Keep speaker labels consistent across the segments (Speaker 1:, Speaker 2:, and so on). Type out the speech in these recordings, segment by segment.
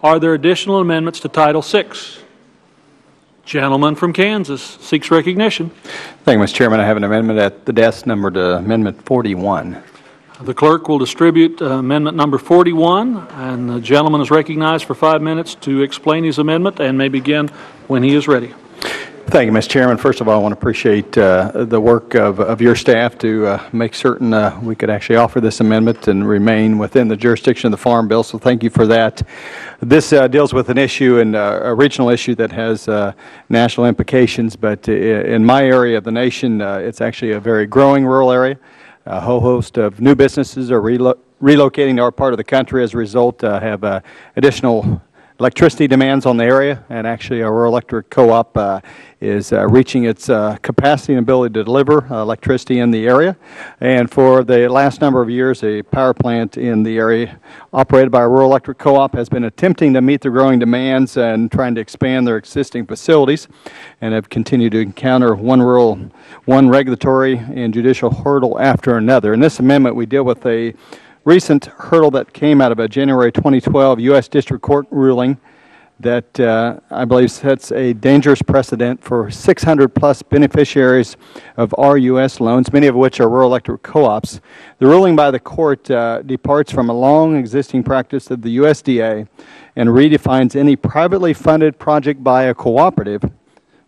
Speaker 1: Are there additional amendments to Title VI? Gentleman from Kansas seeks recognition.
Speaker 2: Thank you, Mr. Chairman. I have an amendment at the desk numbered Amendment 41.
Speaker 1: The clerk will distribute amendment number 41, and the gentleman is recognized for 5 minutes to explain his amendment and may begin when he is ready.
Speaker 2: Thank you, Mr. Chairman. First of all, I want to appreciate the work of your staff to make certain we could actually offer this amendment and remain within the jurisdiction of the Farm Bill, so thank you for that. This deals with an issue, and a regional issue that has national implications, but in my area of the nation, it's actually a very growing rural area. A whole host of new businesses are relocating to our part of the country. As a result, have additional electricity demands on the area, and actually our rural electric co-op is reaching its capacity and ability to deliver electricity in the area. And for the last number of years, a power plant in the area operated by a rural electric co-op has been attempting to meet the growing demands and trying to expand their existing facilities, and have continued to encounter one regulatory and judicial hurdle after another. In this amendment, we deal with a recent hurdle that came out of a January 2012 U.S. District Court ruling that I believe sets a dangerous precedent for 600-plus beneficiaries of RUS loans, many of which are rural electric co-ops. The ruling by the court departs from a long existing practice of the USDA and redefines any privately funded project by a cooperative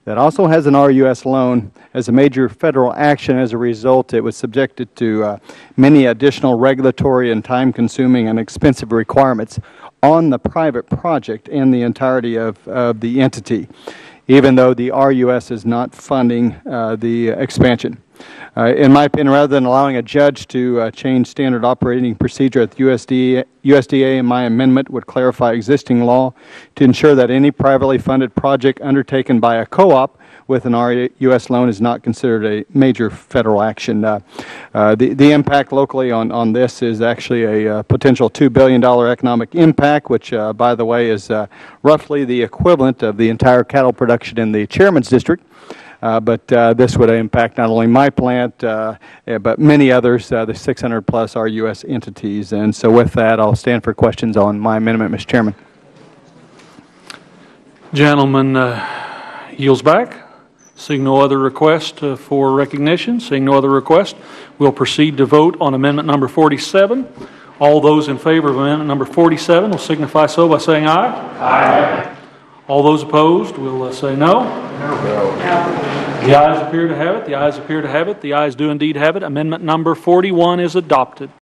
Speaker 2: that also has an RUS loan as a major federal action. As a result, it was subjected to many additional regulatory and time-consuming and expensive requirements on the private project and the entirety of the entity, even though the RUS is not funding the expansion. In my opinion, rather than allowing a judge to change standard operating procedure at the USDA, my amendment would clarify existing law to ensure that any privately funded project undertaken by a co-op with an RUS loan is not considered a major federal action. The impact locally on this is actually a potential $2 billion economic impact, which, by the way, is roughly the equivalent of the entire cattle production in the chairman's district. But this would impact not only my plant, but many others, the 600-plus RUS entities. And so with that, I'll stand for questions on my amendment, Mr. Chairman.
Speaker 1: Gentleman yields back. Seeing no other request for recognition, seeing no other request, we'll proceed to vote on amendment number 47. All those in favor of amendment number 47 will signify so by saying aye. Aye. All those opposed will say no. No. The ayes appear to have it. The ayes appear to have it. The ayes do indeed have it. Amendment number 41 is adopted.